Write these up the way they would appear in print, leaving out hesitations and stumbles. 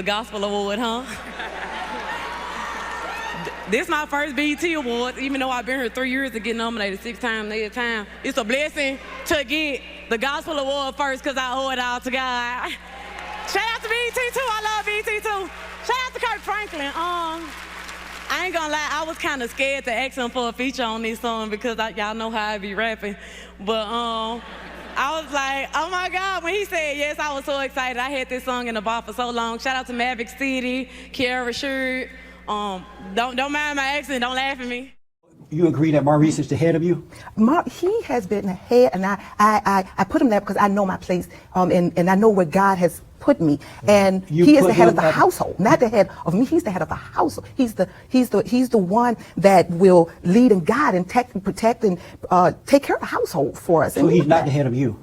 the Gospel Award, huh? This is my first BET Awards, even though I've been here 3 years to get nominated 6 times, 8 times. It's a blessing to get the Gospel Award first because I owe it all to God. Shout out to BET too. I love BET too. Shout out to Kirk Franklin. I ain't gonna lie, I was kind of scared to ask him for a feature on this song because y'all know how I be rapping. But I was like, oh my God, when he said yes, I was so excited. I had this song in the bar for so long. Shout out to Maverick City, Kiara Sherd. Don't mind my accent, don't laugh at me. You agree that Maurice is the head of you? He has been the head, and I put him there because I know my place, and I know where God has put me, and he is the head of the household, not the head of me. He's the head of the household. He's the one that will lead and guide and protect and take care of the household for us. So he's not the head of you?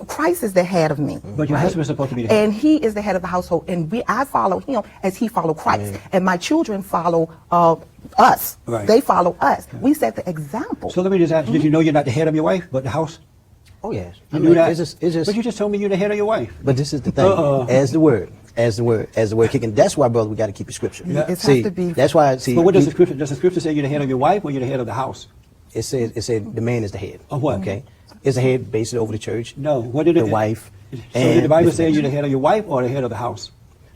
Christ is the head of me. But your husband is supposed to be the head. And he is the head of the household, and I follow him as he followed Christ. And my children follow us. Right. They follow us. We set the example. So let me just ask, did you know you're not the head of your wife, but the house? Oh, yes. You knew that? It's just, but you just told me you're the head of your wife. But this is the thing. As the word kicking. That's why, brother, we got to keep the scripture. Yeah. It See, has to be. That's why. See, but what does the scripture? Does the scripture say you're the head of your wife or you're the head of the house? It said the man is the head. Of what? Okay. It's the head basically over the church. No. What did it? The wife. So did the Bible say you're the head of your wife or the head of the house?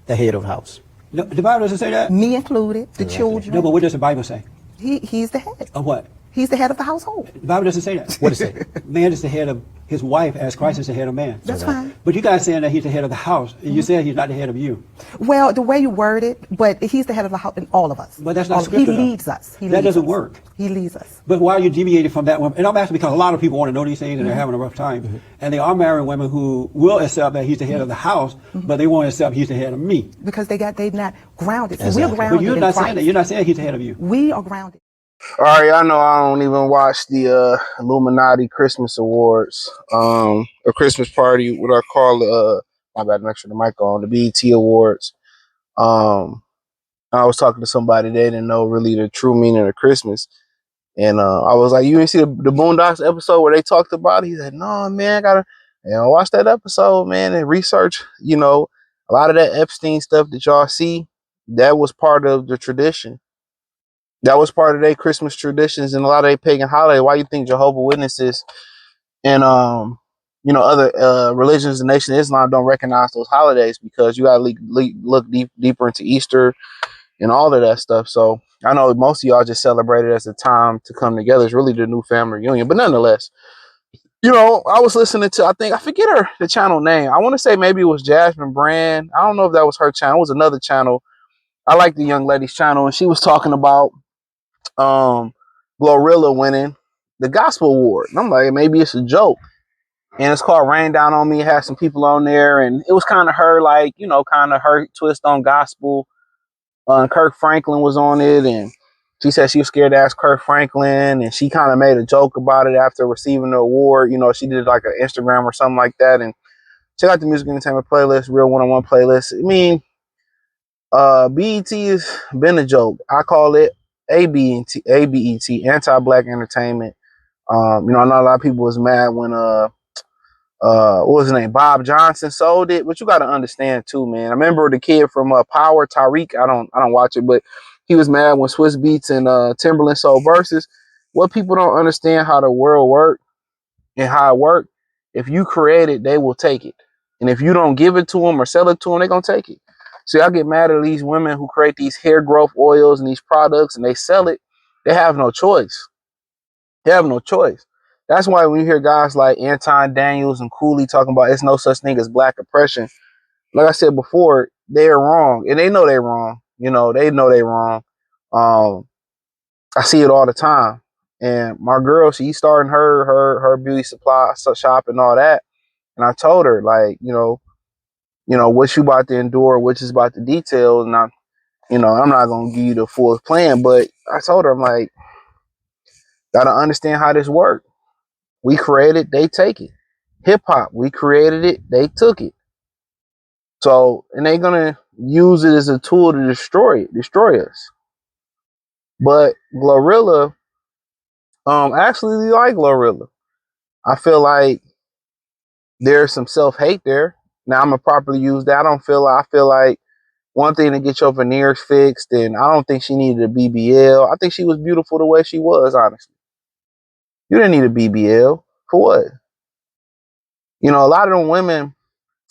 The head of the house. No, the Bible doesn't say that. Me included, the children. No, but what does the Bible say? He's the head. Of what? He's the head of the household. The Bible doesn't say that. What does it say? Man is the head of his wife as Christ is the head of man. That's fine. But you guys saying that he's the head of the house, and you said he's not the head of you. Well, the way you word it, but he's the head of the house in all of us. But that's not scripture. He leads us. That doesn't work. He leads us. But why are you deviating from that one? And I'm asking because a lot of people want to know these things and they're having a rough time. And they are marrying women who will accept that he's the head of the house, but they won't accept he's the head of me. Because they're not grounded. So Exactly. we're grounded But you're in not Christ. saying that. You're not saying he's the head of you. We are grounded. All right, I know I don't even watch the Illuminati Christmas Awards, or Christmas party, what I call my bad, make sure the mic on, the BET Awards. I was talking to somebody, they didn't know really the true meaning of Christmas. And I was like, you didn't see the Boondocks episode where they talked about it? He said, no, man, I gotta watch that episode, man, and research, a lot of that Epstein stuff that y'all see, that was part of the tradition. That was part of their Christmas traditions and a lot of their pagan holidays. Why you think Jehovah's Witnesses and other religions, the Nation of Islam don't recognize those holidays? Because you gotta look deeper into Easter and all of that stuff. So I know most of y'all just celebrate it as a time to come together. It's really the new family reunion. But nonetheless, I was listening to, I forget the channel name. I want to say maybe it was Jasmine Brand. I don't know if that was her channel. It was another channel. I like the young lady's channel, and she was talking about GloRilla winning the Gospel Award. And I'm like, maybe it's a joke. And it's called Rain Down on Me. It had some people on there, and it was kind of her, kind of her twist on gospel. Kirk Franklin was on it, and she said she was scared to ask Kirk Franklin, and she kind of made a joke about it after receiving the award. She did like an Instagram or something like that. And check out the Music Entertainment playlist, Real One-on-One playlist. I mean, BET has been a joke. I call it ABET, anti-black entertainment. I know a lot of people was mad when what was his name, Bob Johnson sold it, but you got to understand too, man. I remember the kid from Power, Tariq. I don't watch it, but he was mad when Swiss Beats and Timberland sold Versus. What people don't understand how the world works and how it works. If you create it, they will take it, and if you don't give it to them or sell it to them, they're gonna take it. See, I get mad at these women who create these hair growth oils and these products and they sell it. They have no choice. They have no choice. That's why when you hear guys like Anton Daniels and Cooley talking about it's no such thing as black oppression, like I said before, they're wrong. And they know they're wrong. They know they're wrong. I see it all the time. And my girl, she's starting her beauty supply shop and all that. And I told her, like, what you about to endure, which is about the details. And I'm not going to give you the full plan, but I told her, I'm like, got to understand how this works. We created, they take it. Hip hop, we created it, they took it. So, and they're going to use it as a tool to destroy us. But GloRilla, actually like GloRilla. I feel like there's some self-hate there. Now I'm gonna properly use that. I feel like one thing to get your veneers fixed, and I don't think she needed a BBL. I think she was beautiful the way she was, honestly. You didn't need a BBL. For what? You know, a lot of them women,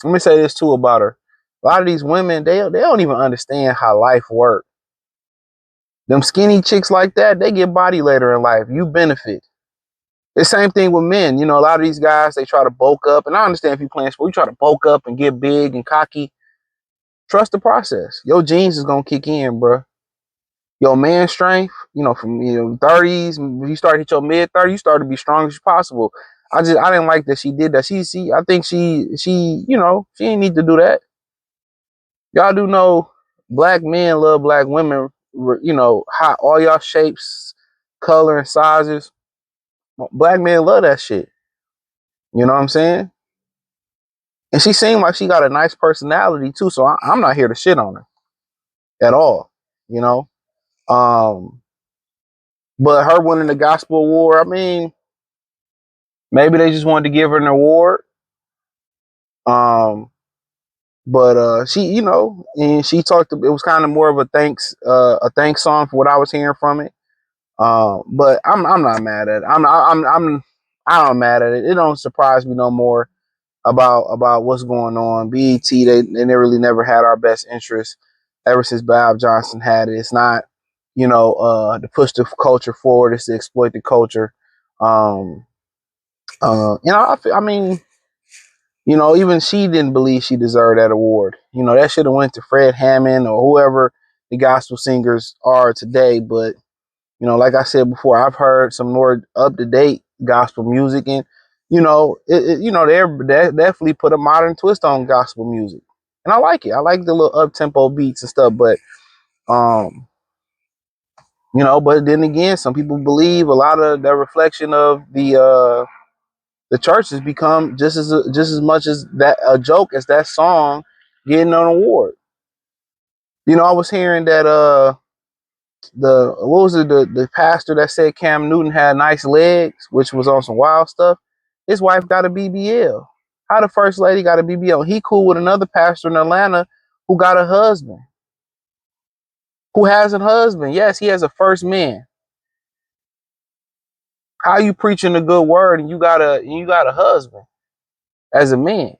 let me say this too about her. A lot of these women, they don't even understand how life works. Them skinny chicks like that, they get body later in life. You benefit. The same thing with men. You know, a lot of these guys, they try to bulk up. And I understand if you're playing sport, you try to bulk up and get big and cocky. Trust the process. Your genes is going to kick in, bro. Your man strength, you know, from 30s, when you start to hit your mid 30s, you start to be strong as possible. I didn't like that she did that. I think she didn't need to do that. Y'all do know black men love black women, how all y'all shapes, color, and sizes. Black men love that shit. You know what I'm saying? And she seemed like she got a nice personality too, so I'm not here to shit on her at all, you know. But her winning the gospel award, I mean, maybe they just wanted to give her an award. But she, and she talked. It was kind of more of a thanks song for what I was hearing from it. But I'm not mad at it. I'm not mad at it. It don't surprise me no more about what's going on. BET, they really never had our best interest ever since Bob Johnson had it. It's not, to push the culture forward. It's to exploit the culture. I mean, even she didn't believe she deserved that award. That should have went to Fred Hammond or whoever the gospel singers are today. But, like I said before, I've heard some more up-to-date gospel music, and, they definitely put a modern twist on gospel music. And I like it. I like the little up-tempo beats and stuff, but, but then again, some people believe a lot of the reflection of the church has become just as much as that a joke as that song getting an award. I was hearing that the pastor that said Cam Newton had nice legs, which was on some wild stuff. His wife got a BBL. How the first lady got a BBL? He cool with another pastor in Atlanta who got a husband. Who has a husband? Yes, he has a first man. How you preaching the good word and you got a husband as a man?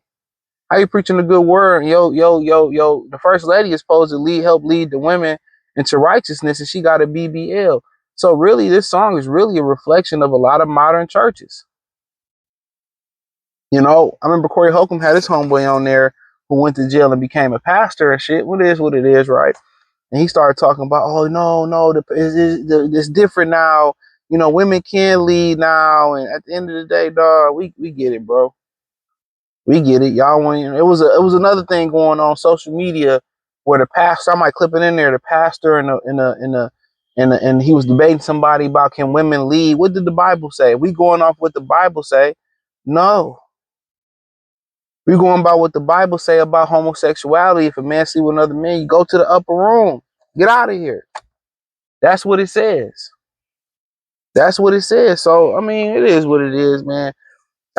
How you preaching the good word? The first lady is supposed to help lead the women into righteousness, and she got a BBL. So really, this song is really a reflection of a lot of modern churches. I remember Corey Holcomb had his homeboy on there who went to jail and became a pastor and shit. What it is, right? And he started talking about, oh no, it's different now. Women can lead now, and at the end of the day, dog, we get it, bro. We get it. Y'all want it was another thing going on social media where the pastor, I might clip it in there, the pastor and he was debating somebody about can women lead. What did the Bible say? We going off what the Bible say? No. We going by what the Bible say about homosexuality. If a man sleep with another man, you go to the upper room. Get out of here. That's what it says. That's what it says. So I mean, it is what it is, man.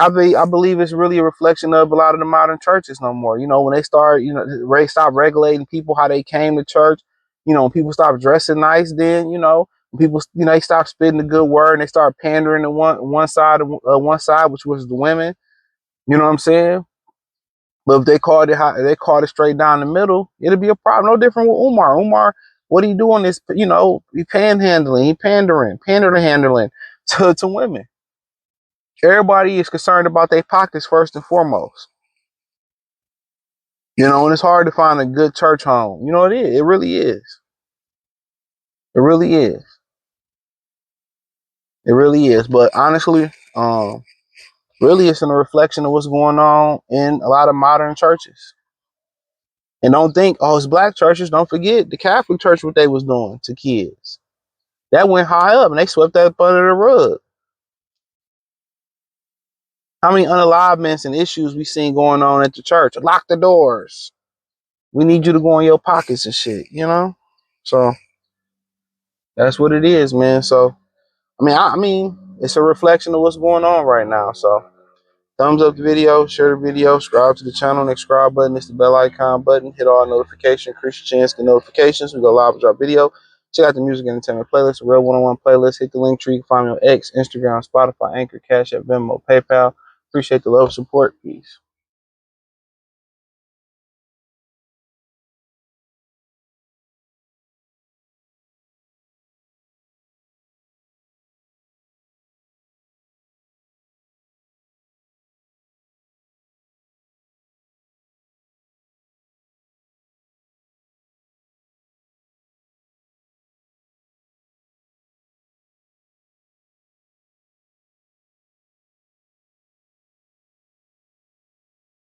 I believe it's really a reflection of a lot of the modern churches no more. When they start, they stop regulating people how they came to church. When people stop dressing nice, then when people, they stop spitting the good word and they start pandering to one side, which was the women. You know what I'm saying? But if they called it straight down the middle, it'd be a problem. No different with Umar. Umar, what he doing is, he panhandling, he pandering to women. Everybody is concerned about their pockets first and foremost. And it's hard to find a good church home. It is. It really is. It really is. It really is. But honestly, really it's a reflection of what's going on in a lot of modern churches. And don't think, oh, it's black churches. Don't forget the Catholic Church, what they was doing to kids. That went high up and they swept that up under the rug. How many unalivements and issues we seen going on at the church? Lock the doors. We need you to go in your pockets and shit, So that's what it is, man. So I mean, it's a reflection of what's going on right now. So Thumbs up the video, share the video, subscribe to the channel. Next subscribe button is the bell icon button. Hit all notifications, increase your chance to get notifications. We go live and drop video. Check out the music and entertainment playlist, a real one-on-one playlist. Hit the link tree. Find me on X, Instagram, Spotify, Anchor, Cash App, Venmo, PayPal. Appreciate the love and support. Peace.